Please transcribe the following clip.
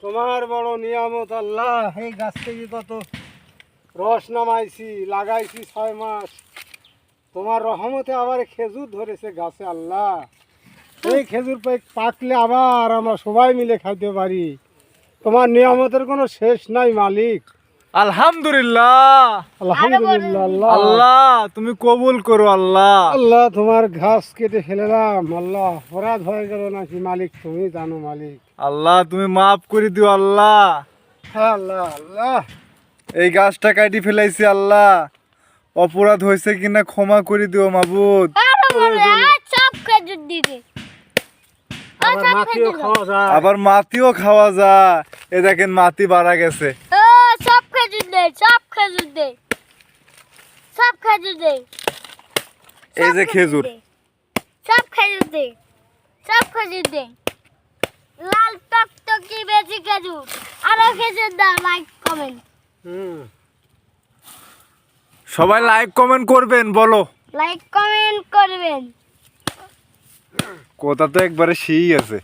তোমার বড় নিয়ামত আল্লাহ। এই গাছ থেকে কত রস নামাইছি, লাগাইছি 6 মাস। তোমার রহমতে আবার খেজুর ধরেছে গাছে আল্লাহ। এই খেজুর পাকলে আবার আমরা সবাই মিলে খাইতে পারি। তোমার নিয়ামতের কোনো শেষ নাই মালিক। আলহামদুলিল্লাহ। আলহামদুলিল্লাহ আল্লাহ। আল্লাহ তুমি কবুল করো আল্লাহ। আল্লাহ তোমার ঘাস কেটে ফেললাম আল্লাহ, অপরাধ হয়ে গেল নাকি মালিক, তুমি জানো মালিক। আল্লাহ তুমি মাফ করে দিও আল্লাহ। হ্যাঁ আল্লাহ আল্লাহ। এই গাছটা কাটি ফেলাইছি আল্লাহ, অপরাধ হয়েছে কিনা ক্ষমা করে দিও মাবুদ। আবার মাটিও খাওয়া যায়। আবার মাটিও খাওয়া যায়। এ দেখেন মাটি বাড়া গেছে। সব খেজুর দে, সব খেজুর দে, সব খেজুর দে। এই যে খেজুর, সব খেজুর দে, সব খেজুর দে। লাল টকটকি বেশি খেজুর। আরো খেজুর দাও, লাইক কমেন্ট। সবাই লাইক কমেন্ট করবেন বলো। লাইক কমেন্ট করবেন। কথা তো একবারে সেই আছে।